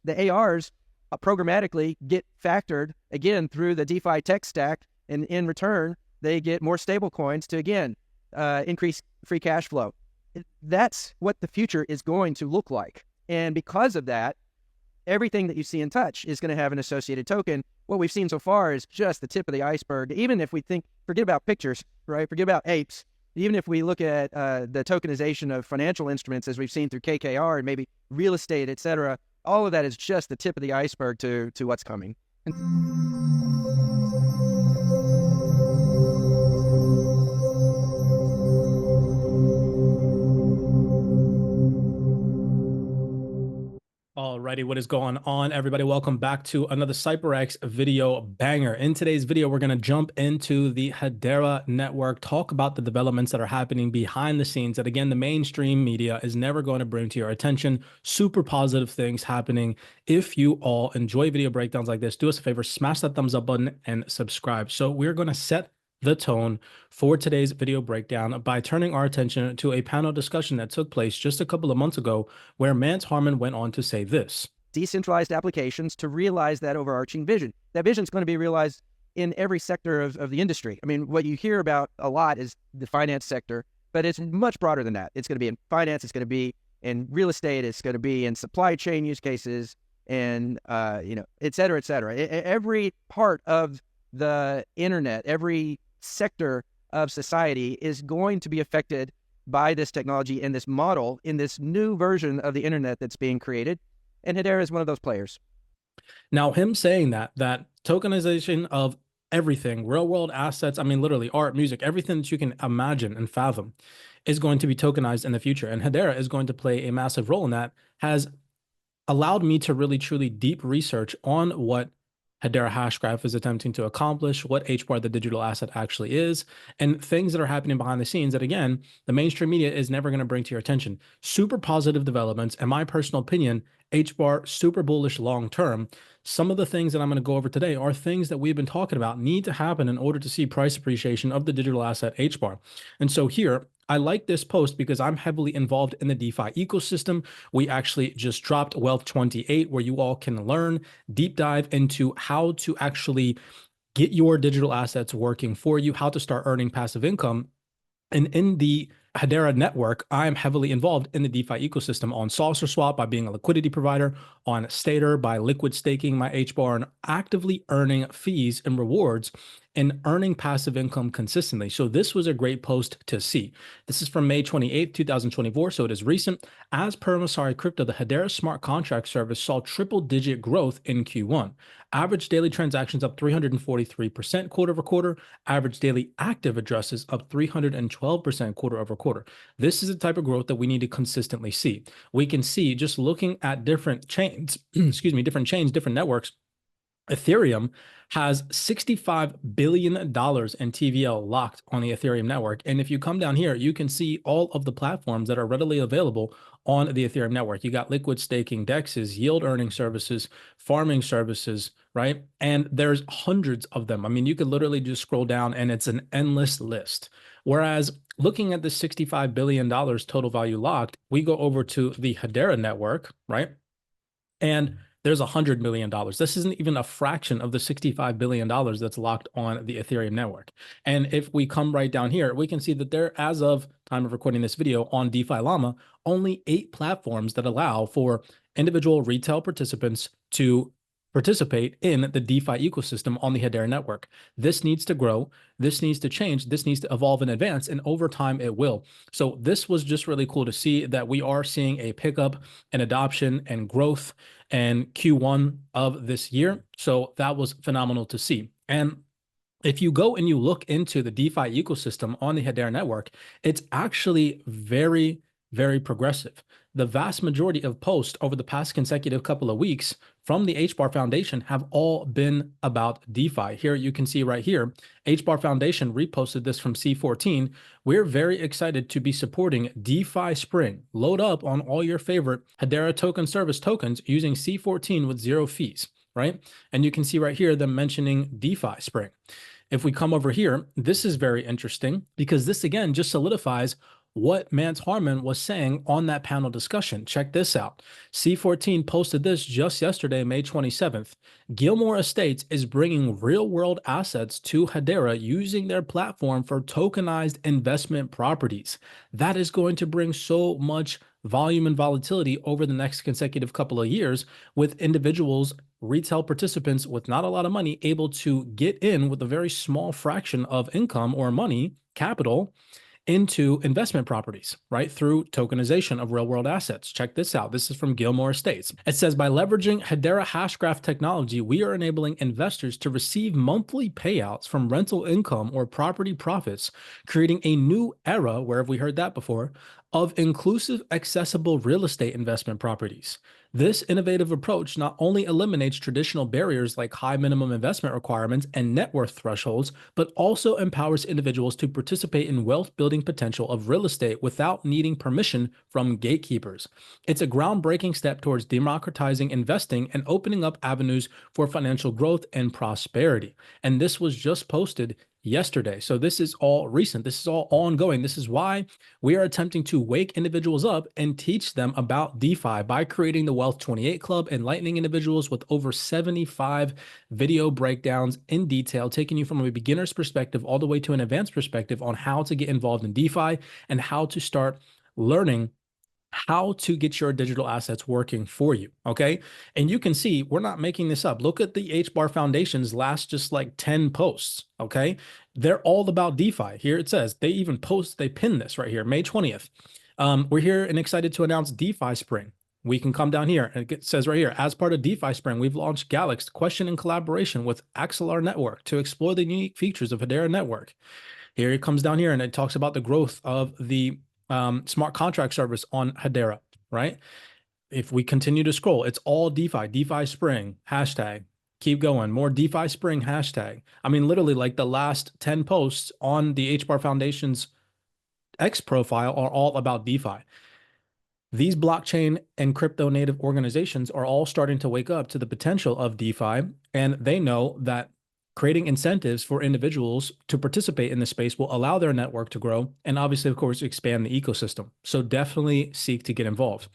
the ARs programmatically get factored again through the DeFi tech stack, and in return, they get more stable coins to again increase free cash flow. That's what the future is going to look like. And because of that, everything that you see and touch is going to have an associated token. What we've seen so far is just the tip of the iceberg. Even if we forget about pictures, right? Forget about apes. Even if we look at the tokenization of financial instruments, as we've seen through KKR and maybe real estate, et cetera, all of that is just the tip of the iceberg to what's coming. Alrighty, what is going on, everybody? Welcome back to another CYPRX video banger. In today's video, we're going to jump into the Hbar network, talk about the developments that are happening behind the scenes that, again, the mainstream media is never going to bring to your attention. Super positive things happening. If you all enjoy video breakdowns like this, do us a favor, smash that thumbs up button and subscribe. So we're going to set the tone for today's video breakdown by turning our attention to a panel discussion that took place just a couple of months ago, where Mance Harmon went on to say this: decentralized applications to realize that overarching vision. That vision is going to be realized in every sector of the industry. I mean, what you hear about a lot is the finance sector, but it's much broader than that. It's going to be in finance, it's going to be in real estate, it's going to be in supply chain use cases, and et cetera, et cetera. Every part of the internet, every sector of society is going to be affected by this technology and this model in this new version of the internet that's being created. And Hbar is one of those players. Now, him saying that tokenization of everything, real world assets, I mean, literally art, music, everything that you can imagine and fathom is going to be tokenized in the future. And Hbar is going to play a massive role in that, has allowed me to really, truly deep research on what Hbar Hashgraph is attempting to accomplish, what Hbar, the digital asset, actually is, and things that are happening behind the scenes that, again, the mainstream media is never going to bring to your attention. Super positive developments. In my personal opinion, Hbar, super bullish long term. Some of the things that I'm going to go over today are things that we've been talking about need to happen in order to see price appreciation of the digital asset Hbar. And so here, I like this post because I'm heavily involved in the DeFi ecosystem. We actually just dropped Wealth 28, where you all can learn, deep dive into how to actually get your digital assets working for you, how to start earning passive income. And in the Hbar network, I am heavily involved in the DeFi ecosystem on Saucer Swap by being a liquidity provider, on Stater by liquid staking my Hbar, and actively earning fees and rewards and earning passive income consistently. So this was a great post to see. This is from May 28th, 2024, so it is recent. As per Masari Crypto, the Hbar smart contract service saw triple-digit growth in Q1. Average daily transactions up 343% quarter over quarter. Average daily active addresses up 312% quarter over quarter. This is the type of growth that we need to consistently see. We can see, just looking at different chains, different networks, Ethereum has $65 billion in TVL locked on the Ethereum network. And if you come down here, you can see all of the platforms that are readily available on the Ethereum network. You got liquid staking, DEXs, yield earning services, farming services, right? And there's hundreds of them. I mean, you could literally just scroll down and it's an endless list. Whereas looking at the $65 billion total value locked, we go over to the Hbar network, right? And there's $100 million. This isn't even a fraction of the $65 billion that's locked on the Ethereum network. And if we come right down here, we can see that there, as of time of recording this video on DeFi Llama, only 8 platforms that allow for individual retail participants to participate in the DeFi ecosystem on the Hbar network. This needs to grow. This needs to change. This needs to evolve and advance, and over time it will. So this was just really cool to see that we are seeing a pickup and adoption and growth in Q1 of this year. So that was phenomenal to see. And if you go and you look into the DeFi ecosystem on the Hbar network, it's actually very, very progressive. The vast majority of posts over the past consecutive couple of weeks from the Hbar Foundation have all been about DeFi. Here you can see right here, Hbar Foundation reposted this from C14. We're very excited to be supporting DeFi Spring. Load up on all your favorite Hbar token service tokens using C14 with 0 fees, right? And you can see right here them mentioning DeFi Spring. If we come over here, this is very interesting because this again just solidifies what Mance Harmon was saying on that panel discussion. Check this out. C14 posted this just yesterday, May 27th. Gilmore Estates is bringing real-world assets to Hedera using their platform for tokenized investment properties. That is going to bring so much volume and volatility over the next consecutive couple of years, with individuals, retail participants with not a lot of money able to get in with a very small fraction of income or money, capital, into investment properties, right? Through tokenization of real world assets. Check this out. This is from Gilmore Estates. It says, by leveraging Hedera Hashgraph technology, we are enabling investors to receive monthly payouts from rental income or property profits, creating a new era, where have we heard that before, of inclusive, accessible real estate investment properties. This innovative approach not only eliminates traditional barriers like high minimum investment requirements and net worth thresholds, but also empowers individuals to participate in wealth building potential of real estate without needing permission from gatekeepers. It's a groundbreaking step towards democratizing investing and opening up avenues for financial growth and prosperity. And this was just posted yesterday. So this is all recent. This is all ongoing. This is why we are attempting to wake individuals up and teach them about DeFi by creating the Wealth 28 Club, enlightening individuals with over 75 video breakdowns in detail, taking you from a beginner's perspective all the way to an advanced perspective on how to get involved in DeFi and how to start learning how to get your digital assets working for you, okay? And you can see we're not making this up. Look at the Hbar Foundation's last just like 10 posts, okay? They're all about DeFi. Here it says, they pin this right here, May 20th. We're here and excited to announce DeFi Spring. We can come down here and it says right here, as part of DeFi Spring, we've launched Galax question and collaboration with Axelar Network to explore the unique features of Hedera Network. Here it comes down here and it talks about the growth of the smart contract service on Hedera, right? If we continue to scroll, it's all DeFi, DeFi Spring, hashtag, keep going, more DeFi Spring, hashtag. I mean, literally like the last 10 posts on the Hbar Foundation's X profile are all about DeFi. These blockchain and crypto native organizations are all starting to wake up to the potential of DeFi, and they know that creating incentives for individuals to participate in the space will allow their network to grow and obviously, of course, expand the ecosystem. So definitely seek to get involved.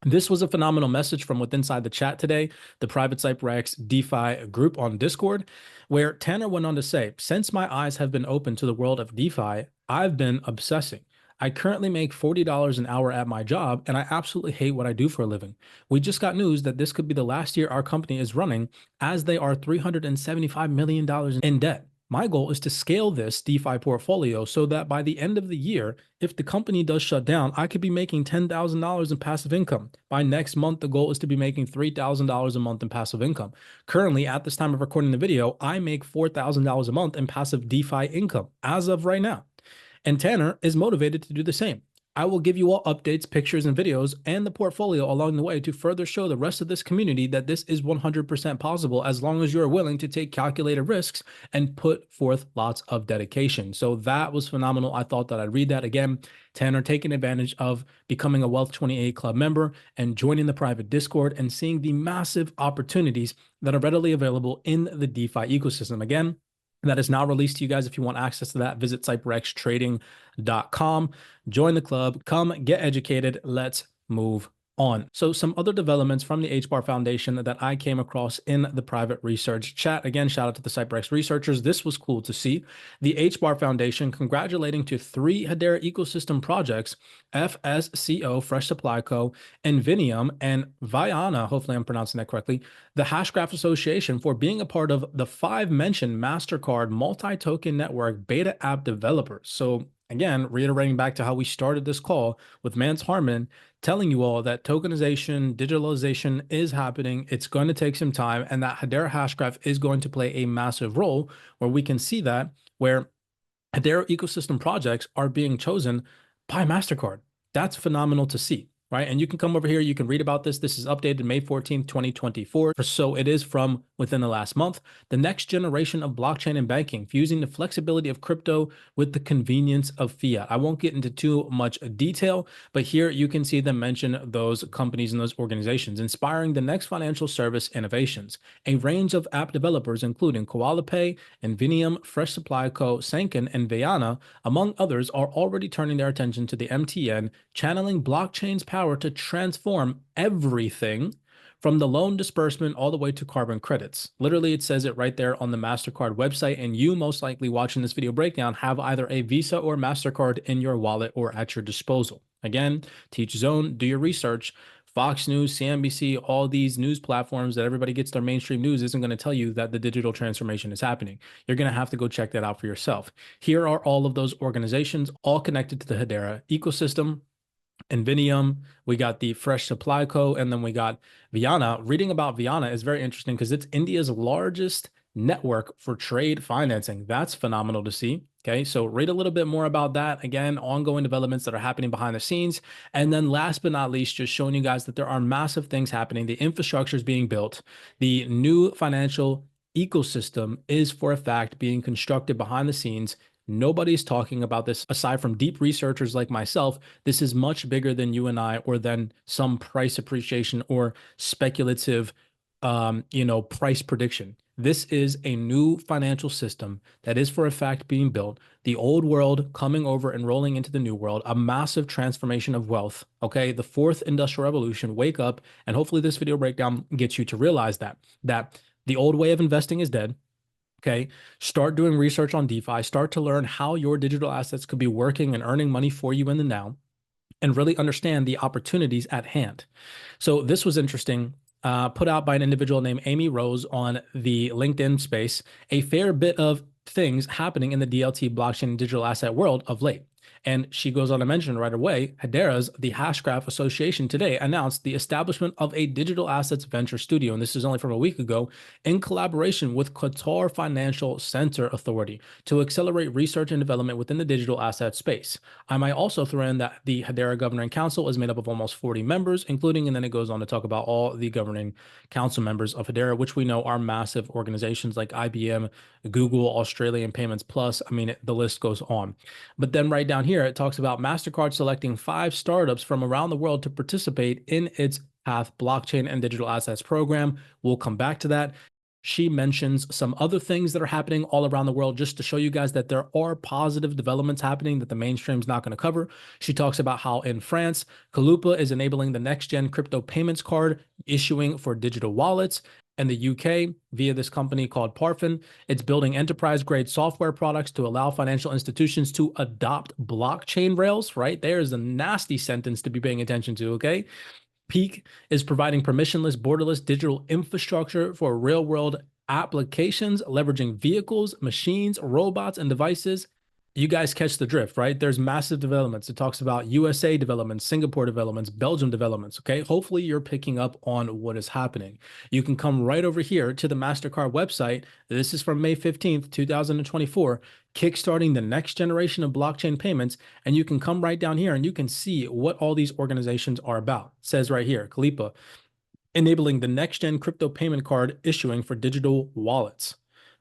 This was a phenomenal message from within the chat today, the private CYPRX DeFi group on Discord, where Tanner went on to say, since my eyes have been open to the world of DeFi, I've been obsessing. I currently make $40 an hour at my job, and I absolutely hate what I do for a living. We just got news that this could be the last year our company is running, as they are $375 million in debt. My goal is to scale this DeFi portfolio so that by the end of the year, if the company does shut down, I could be making $10,000 in passive income. By next month, the goal is to be making $3,000 a month in passive income. Currently, at this time of recording the video, I make $4,000 a month in passive DeFi income as of right now. And Tanner is motivated to do the same. I will give you all updates, pictures, and videos, and the portfolio along the way to further show the rest of this community that this is 100% possible as long as you're willing to take calculated risks and put forth lots of dedication. So that was phenomenal. I thought that I'd read that again. Tanner taking advantage of becoming a Wealth 28 Club member and joining the private Discord and seeing the massive opportunities that are readily available in the DeFi ecosystem. Again, that is now released to you guys. If you want access to that, visit CYPRXtrading.com. Join the club. Come get educated. Let's move on. So some other developments from the Hbar Foundation that I came across in the private research chat. Again, shout out to the CYPRX researchers. This was cool to see. The Hbar Foundation congratulating to 3 Hedera ecosystem projects, FSCO, Fresh Supply Co., Invinium, and Viana, hopefully I'm pronouncing that correctly, the Hashgraph Association for being a part of the 5 mentioned MasterCard multi-token network beta app developers. So again, reiterating back to how we started this call with Mance Harmon, telling you all that tokenization, digitalization is happening. It's going to take some time, and that Hedera Hashgraph is going to play a massive role, where we can see that where Hedera ecosystem projects are being chosen by MasterCard. That's phenomenal to see, right? And you can come over here, you can read about this. This is updated May 14th, 2024. So it is from within the last month. The next generation of blockchain and banking, fusing the flexibility of crypto with the convenience of fiat. I won't get into too much detail, but here you can see them mention those companies and those organizations, inspiring the next financial service innovations. A range of app developers, including KoalaPay, Invenium, Fresh Supply Co., Sanken, and Vayana, among others, are already turning their attention to the MTN, channeling blockchain's power to transform everything from the loan disbursement all the way to carbon credits. Literally, it says it right there on the MasterCard website, and you most likely watching this video breakdown have either a Visa or MasterCard in your wallet or at your disposal. Again, teach his own, do your research. Fox News, CNBC, all these news platforms that everybody gets their mainstream news isn't going to tell you that the digital transformation is happening. You're going to have to go check that out for yourself. Here are all of those organizations, all connected to the Hedera ecosystem. Invenium, we got the Fresh Supply Co., and then we got Vayana. Reading about Vayana is very interesting because it's India's largest network for trade financing. That's phenomenal to see. Okay, so read a little bit more about that. Again, ongoing developments that are happening behind the scenes. And then last but not least, just showing you guys that there are massive things happening. The infrastructure is being built. The new financial ecosystem is for a fact being constructed behind the scenes. Nobody's talking about this aside from deep researchers like myself. This is much bigger than you and I, or than some price appreciation or speculative, price prediction. This is a new financial system that is for a fact being built. The old world coming over and rolling into the new world, a massive transformation of wealth. Okay, the fourth industrial revolution. Wake up, and hopefully this video breakdown gets you to realize that the old way of investing is dead. Okay, start doing research on DeFi, start to learn how your digital assets could be working and earning money for you in the now, and really understand the opportunities at hand. So this was interesting, put out by an individual named Amy Rose on the LinkedIn space, a fair bit of things happening in the DLT blockchain and digital asset world of late. And she goes on to mention right away, Hedera's, the Hashgraph Association today announced the establishment of a digital assets venture studio, and this is only from a week ago, in collaboration with Qatar Financial Center Authority to accelerate research and development within the digital asset space. I might also throw in that the Hedera Governing Council is made up of almost 40 members, including, and then it goes on to talk about all the governing council members of Hedera, which we know are massive organizations like IBM, Google, Australian Payments Plus. I mean, the list goes on. But then right down here, it talks about MasterCard selecting 5 startups from around the world to participate in its Path blockchain and digital assets program. We'll come back to that. She mentions some other things that are happening all around the world just to show you guys that there are positive developments happening that the mainstream's not going to cover. She talks about how in France, Kalupa is enabling the next-gen crypto payments card issuing for digital wallets. In the UK, via this company called Parfin, it's building enterprise-grade software products to allow financial institutions to adopt blockchain rails, right? There's a nasty sentence to be paying attention to, okay? Peak is providing permissionless, borderless digital infrastructure for real-world applications, leveraging vehicles, machines, robots, and devices. You guys catch the drift, right? There's massive developments. It talks about USA developments, Singapore developments, Belgium developments, okay? Hopefully you're picking up on what is happening. You can come right over here to the MasterCard website. This is from May 15th, 2024, kickstarting the next generation of blockchain payments. And you can come right down here and you can see what all these organizations are about. It says right here, Kalipa, enabling the next-gen crypto payment card issuing for digital wallets.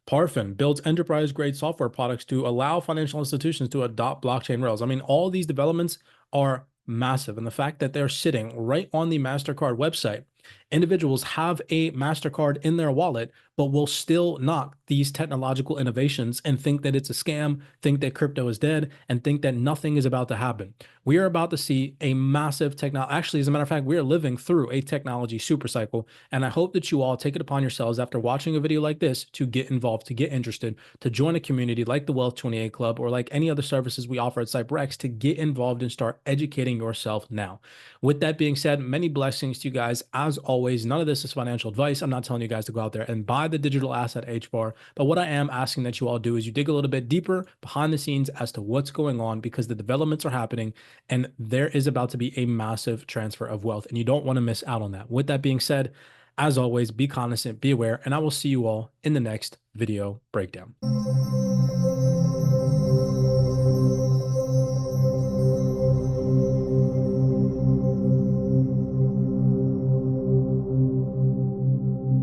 Parfin builds enterprise-grade software products to allow financial institutions to adopt blockchain rails. I mean, all these developments are massive. And the fact that they're sitting right on the MasterCard website, individuals have a MasterCard in their wallet, but will still knock these technological innovations and think that it's a scam, think that crypto is dead, and think that nothing is about to happen. We are about to see a massive technology. Actually, as a matter of fact, we are living through a technology super cycle. And I hope that you all take it upon yourselves after watching a video like this to get involved, to get interested, to join a community like the Wealth 28 Club or like any other services we offer at CYPRX, to get involved and start educating yourself now. With that being said, many blessings to you guys. As always, none of this is financial advice. I'm not telling you guys to go out there and buy the digital asset Hbar, but what I am asking that you all do is you dig a little bit deeper behind the scenes as to what's going on, because the developments are happening and there is about to be a massive transfer of wealth and you don't want to miss out on that. With that being said, as always, be cognizant, be aware, and I will see you all in the next video breakdown.